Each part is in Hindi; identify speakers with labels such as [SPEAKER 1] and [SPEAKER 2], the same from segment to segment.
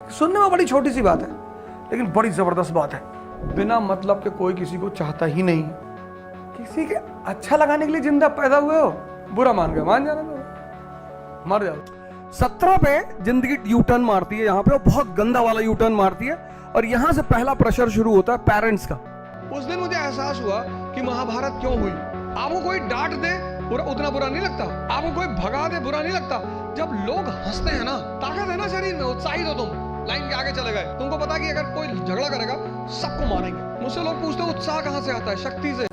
[SPEAKER 1] सुनने में बड़ी छोटी सी बात है लेकिन बड़ी जबरदस्त बात है। बिना मतलब के कोई किसी को चाहता ही नहीं। किसी के अच्छा लगाने के लिए जिंदा पैदा हुए हो, बुरा मान गए, मान जाना तो मर जाओ। 17 पे जिंदगी यू टर्न मारती है, यहाँ पे बहुत गंदा वाला यू टर्न मारती है और यहाँ से पहला प्रेशर शुरू होता है पेरेंट्स का। उस दिन मुझे एहसास हुआ कि महाभारत क्यों हुई। आपको कोई डांट दे उतना बुरा नहीं लगता, आपको कोई भगा दे बुरा नहीं लगता। जब लोग हंसते हैं ना, ताकत है ना शरीर में, उत्साहित हो तुम, लाइन के आगे चले गए। तुमको पता कि अगर कोई झगड़ा करेगा सबको मारेंगे। मुझसे लोग पूछते हैं उत्साह कहां से आता है? शक्ति से।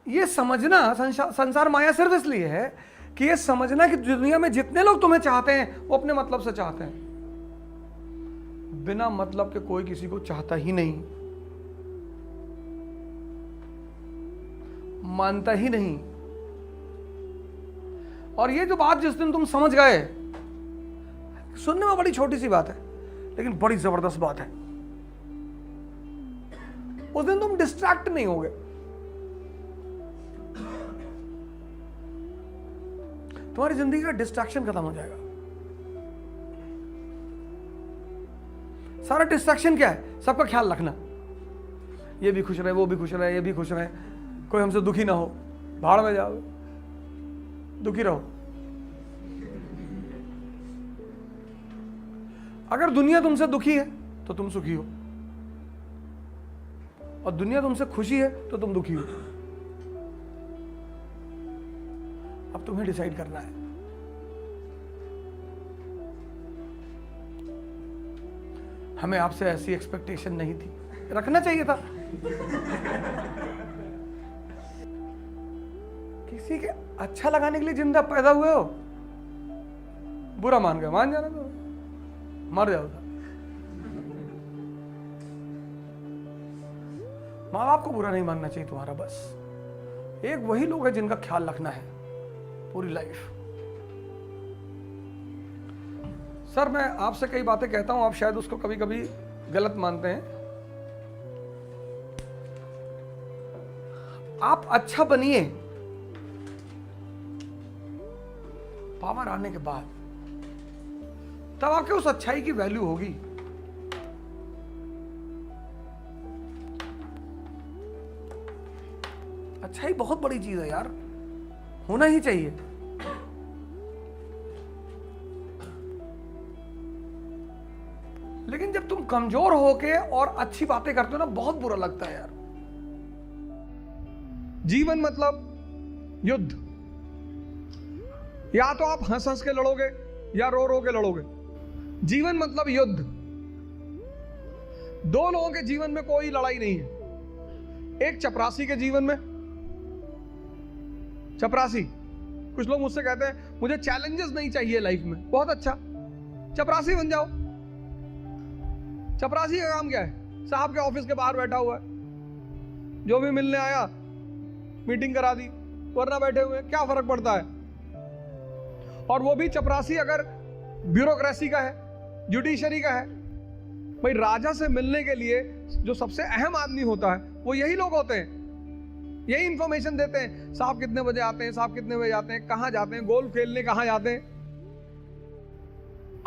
[SPEAKER 1] ये समझना संसार माया सिर्फ इसलिए है कि ये समझना कि दुनिया में जितने लोग तुम्हें चाहते हैं वो अपने मतलब से चाहते हैं। बिना मतलब के कोई किसी को चाहता ही नहीं, मानता ही नहीं। और ये जो बात जिस दिन तुम समझ गए, सुनने में बड़ी छोटी सी बात है लेकिन बड़ी जबरदस्त बात है। उस दिन तुम डिस्ट्रैक्ट नहीं होगे। तुम्हारी जिंदगी का डिस्ट्रैक्शन खत्म हो जाएगा। सारा डिस्ट्रैक्शन क्या है? सबका ख्याल रखना, ये भी खुश रहे, वो भी खुश रहे, ये भी खुश रहे, कोई हमसे दुखी ना हो, भाड़ में जाओ, दुखी रहो। अगर दुनिया तुमसे दुखी है तो तुम सुखी हो, और दुनिया तुमसे खुशी है तो तुम दुखी हो। अब तुम्हें डिसाइड करना है। हमें आपसे ऐसी एक्सपेक्टेशन नहीं थी, रखना चाहिए था। किसी के अच्छा लगाने के लिए जिंदा पैदा हुए हो, बुरा मान गए, मान जाना तो मर जाओ। माँ बाप को बुरा नहीं मानना चाहिए तुम्हारा। बस एक वही लोग हैं जिनका ख्याल रखना है पूरी लाइफ। सर, मैं आपसे कई बातें कहता हूं, आप शायद उसको कभी कभी गलत मानते हैं। आप अच्छा बनिए, पावर आने के बाद तब आपके उस अच्छाई की वैल्यू होगी। अच्छाई बहुत बड़ी चीज है यार, होना ही चाहिए। लेकिन जब तुम कमजोर होके और अच्छी बातें करते हो ना, बहुत बुरा लगता है यार। जीवन मतलब युद्ध। या तो आप हंस हंस के लड़ोगे या रो रो के लड़ोगे। जीवन मतलब युद्ध। दो लोगों के जीवन में कोई लड़ाई नहीं है। एक चपरासी के जीवन में, चपरासी, कुछ लोग मुझसे कहते हैं मुझे चैलेंजेस नहीं चाहिए लाइफ में। बहुत अच्छा, चपरासी बन जाओ। चपरासी का काम क्या है? साहब के ऑफिस के बाहर बैठा हुआ है, जो भी मिलने आया मीटिंग करा दी, वरना बैठे हुए, क्या फर्क पड़ता है। और वो भी चपरासी अगर ब्यूरोक्रेसी का है, जुडिशरी का है। भाई, राजा से मिलने के लिए जो सबसे अहम आदमी होता है वो यही लोग होते हैं। यही इंफॉर्मेशन देते हैं, साहब कितने बजे आते हैं, साहब कितने बजे आते हैं, कहां जाते हैं, गोल्फ खेलने कहां जाते हैं।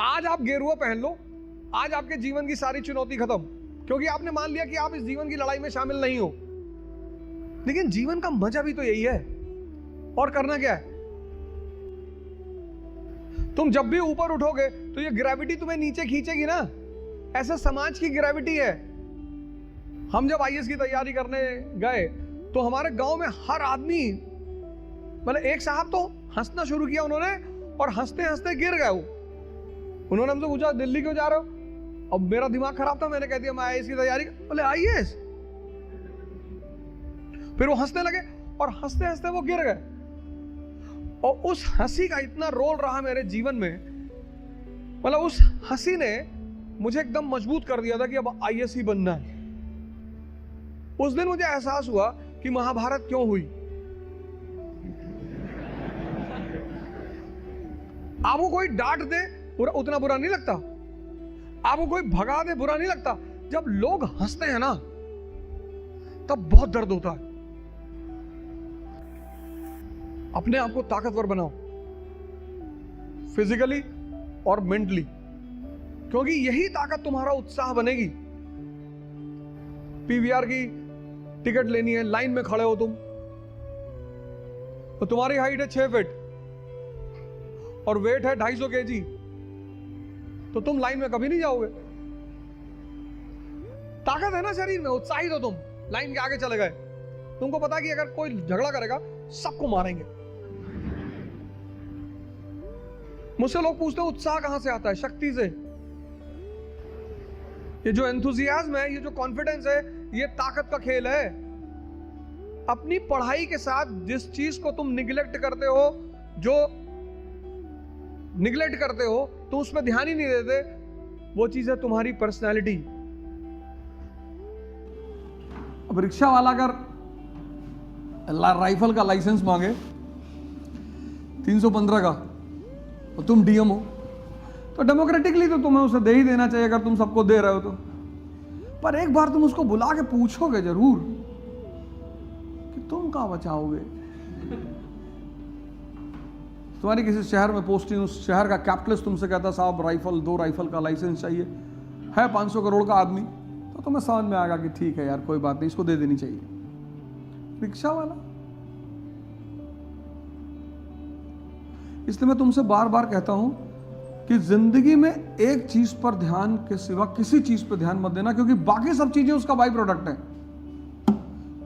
[SPEAKER 1] आज आप गेरुआ पहन लो, आज आपके जीवन की सारी चुनौती खत्म, क्योंकि आपने मान लिया कि आप इस जीवन की लड़ाई में शामिल नहीं हो। लेकिन जीवन का मजा भी तो यही है। और करना क्या है? तुम जब भी ऊपर उठोगे तो ये ग्रेविटी तुम्हें नीचे खींचेगी ना। ऐसा समाज की ग्रेविटी है। हम जब आईएएस की तैयारी करने गए तो हमारे गांव में हर आदमी, मतलब एक साहब तो हंसना शुरू किया उन्होंने, और हंसते हंसते गिर गए वो। उन्होंने हमसे पूछा दिल्ली क्यों जा रहे हो? अब मेरा दिमाग खराब था, मैंने कह दिया मैं आईएएस की तैयारी। बोले आईएएस? फिर वो हंसने लगे और हंसते हंसते वो गिर गए। और उस हंसी का इतना रोल रहा मेरे जीवन में, मतलब उस हंसी ने मुझे एकदम मजबूत कर दिया था कि अब आईएएस ही बनना है। उस दिन मुझे एहसास हुआ कि महाभारत क्यों हुई। आपको कोई डांट दे उतना बुरा नहीं लगता, आपको कोई भगा दे बुरा नहीं लगता। जब लोग हंसते हैं ना तब बहुत दर्द होता है। अपने आप को ताकतवर बनाओ, फिजिकली और मेंटली, क्योंकि यही ताकत तुम्हारा उत्साह बनेगी। पीवीआर की टिकट लेनी है, लाइन में खड़े हो तुम, तो तुम्हारी हाइट है 6 फीट और वेट है 250 kg, तो तुम लाइन में कभी नहीं जाओगे। ताकत है ना शरीर में, उत्साहित हो तुम, लाइन के आगे चले गए। तुमको पता कि अगर कोई झगड़ा करेगा सबको मारेंगे। मुझसे लोग पूछते हैं उत्साह कहां से आता है? शक्ति से। ये जो एंथुजियाज्म है, ये जो कॉन्फिडेंस है, ये ताकत का खेल है। अपनी पढ़ाई के साथ जिस चीज को तुम निगलेक्ट करते हो, जो निगलेक्ट करते हो, तो उसमें ध्यान ही नहीं देते, वो चीज है तुम्हारी पर्सनैलिटी। अब रिक्शा वाला अगर राइफल का लाइसेंस मांगे 315 का, और तुम डीएम हो, तो डेमोक्रेटिकली तो तुम्हें उसे दे ही देना चाहिए, अगर तुम सबको दे रहे हो तो। पर एक बार तुम उसको बुला के पूछोगे जरूर कि तुम कहां बचाओगे। तुम्हारी किसी शहर में पोस्टिंग, उस शहर का कैपिटलिस्ट तुमसे कहता साहब राइफल, 2 राइफल का लाइसेंस चाहिए, है 500 करोड़ का आदमी, तो तुम्हें समझ में आएगा कि ठीक है यार कोई बात नहीं, इसको दे देनी चाहिए। रिक्शा वाला, इसलिए मैं तुमसे बार बार कहता हूं कि जिंदगी में एक चीज पर ध्यान के सिवा किसी चीज पर ध्यान मत देना, क्योंकि बाकी सब चीजें उसका बाई प्रोडक्ट है।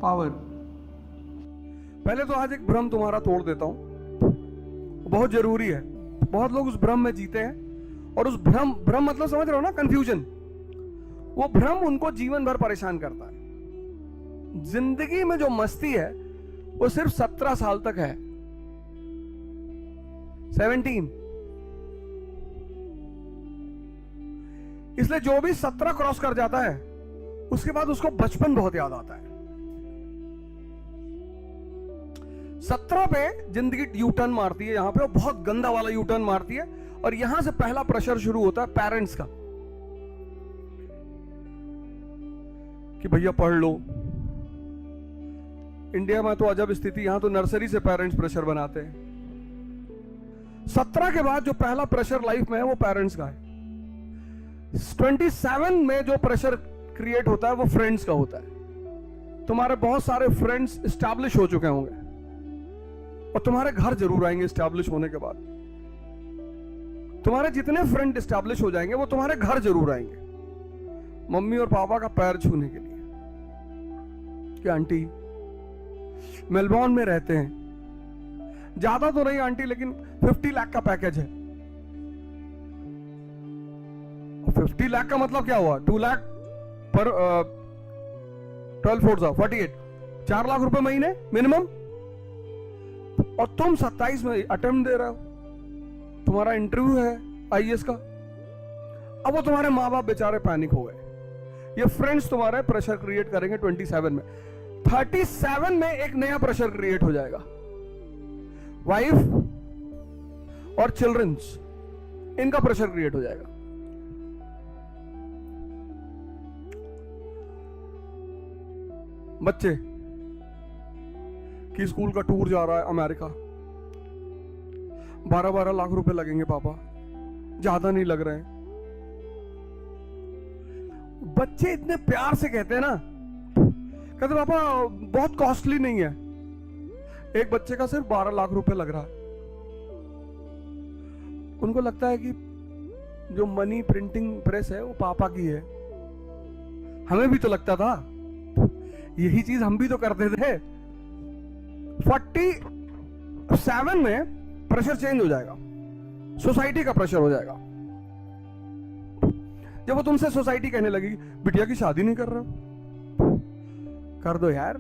[SPEAKER 1] पावर। पहले तो आज एक भ्रम तुम्हारा तोड़ देता हूं, बहुत जरूरी है। बहुत लोग उस भ्रम में जीते हैं, और उस भ्रम मतलब समझ रहे हो ना, कंफ्यूजन। वो भ्रम उनको जीवन भर परेशान करता है। जिंदगी में जो मस्ती है वो सिर्फ 17 साल तक है, 17। इसलिए जो भी 17 क्रॉस कर जाता है उसके बाद उसको बचपन बहुत याद आता है। 17 पे जिंदगी यू टर्न मारती है, यहां पे बहुत गंदा वाला यू टर्न मारती है, और यहां से पहला प्रेशर शुरू होता है पेरेंट्स का कि भैया पढ़ लो। इंडिया में तो अजब स्थिति, यहां तो नर्सरी से पेरेंट्स प्रेशर बनाते हैं। 17 के बाद जो पहला प्रेशर लाइफ में है वो पेरेंट्स का है। 27 में जो प्रेशर क्रिएट होता है वो फ्रेंड्स का होता है। तुम्हारे बहुत सारे फ्रेंड्स एस्टैब्लिश हो चुके होंगे, और तुम्हारे घर जरूर आएंगे एस्टैब्लिश होने के बाद। तुम्हारे जितने फ्रेंड एस्टैब्लिश हो जाएंगे वो तुम्हारे घर जरूर आएंगे, मम्मी और पापा का पैर छूने के लिए कि आंटी मेलबॉर्न में रहते हैं, ज्यादा तो नहीं आंटी, लेकिन 50 लाख का पैकेज है। 50 लाख का मतलब क्या हुआ? 2 लाख पर 12 4 48, 4 लाख रुपए महीने मिनिमम। और तुम 27 में अटेम्प्ट दे रहे हो, तुम्हारा इंटरव्यू है आईएएस का। अब वो तुम्हारे माँ बाप बेचारे पैनिक हो गए, ये फ्रेंड्स तुम्हारे प्रेशर क्रिएट करेंगे 27 में। 37 में एक नया प्रेशर क्रिएट हो जाएगा, वाइफ और चिल्ड्रंस, इनका प्रेशर क्रिएट हो जाएगा। बच्चे कि स्कूल का टूर जा रहा है अमेरिका, 12-12 लाख रुपए लगेंगे पापा, ज्यादा नहीं लग रहे हैं। बच्चे इतने प्यार से कहते हैं ना, कहते पापा बहुत कॉस्टली नहीं है। एक बच्चे का सिर्फ 12 लाख रुपए लग रहा है। उनको लगता है कि जो मनी प्रिंटिंग प्रेस है वो पापा की है। हमें भी तो लगता था, यही चीज हम भी तो करते थे। 47 में प्रेशर चेंज हो जाएगा, सोसाइटी का प्रेशर हो जाएगा। जब वो तुमसे सोसाइटी कहने लगी बिटिया की शादी नहीं कर रहे हो, कर दो यार।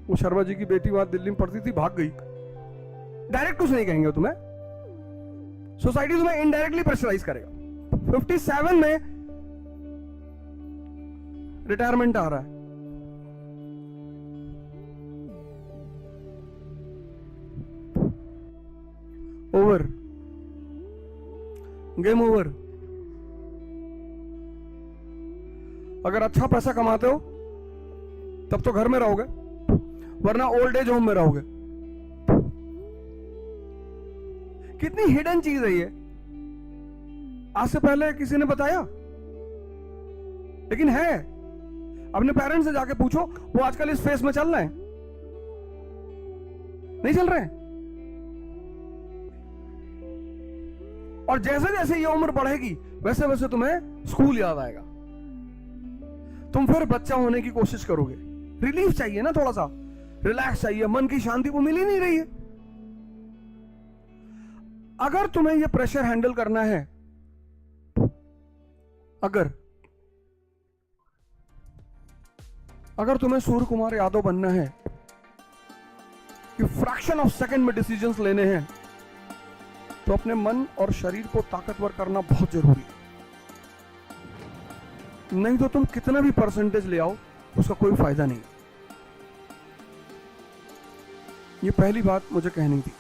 [SPEAKER 1] वो शर्मा जी की बेटी वहां दिल्ली में पढ़ती थी, भाग गई। डायरेक्ट कुछ नहीं कहेंगे तुम्हें, सोसाइटी तुम्हें इनडायरेक्टली प्रेशराइज करेगा। 57 में रिटायरमेंट आ रहा है, ओवर, गेम ओवर। अगर अच्छा पैसा कमाते हो तब तो घर में रहोगे, वरना ओल्ड एज होम में रहोगे। कितनी हिडन चीज है ये, आज से पहले किसी ने बताया? लेकिन है। अपने पेरेंट्स से जाके पूछो, वो आजकल इस फेस में चल रहे हैं? नहीं चल रहे हैं। और जैसे जैसे ये उम्र बढ़ेगी वैसे वैसे तुम्हें स्कूल याद आएगा, तुम फिर बच्चा होने की कोशिश करोगे। रिलीफ चाहिए ना, थोड़ा सा रिलैक्स चाहिए, मन की शांति वो मिल ही नहीं रही है। अगर तुम्हें ये प्रेशर हैंडल करना है, अगर तुम्हें सूर्य कुमार यादव बनना है कि फ्रैक्शन ऑफ सेकंड में डिसीजंस लेने हैं, तो अपने मन और शरीर को ताकतवर करना बहुत जरूरी है। नहीं तो तुम कितना भी परसेंटेज ले आओ उसका कोई फायदा नहीं। ये पहली बात मुझे कहनी थी।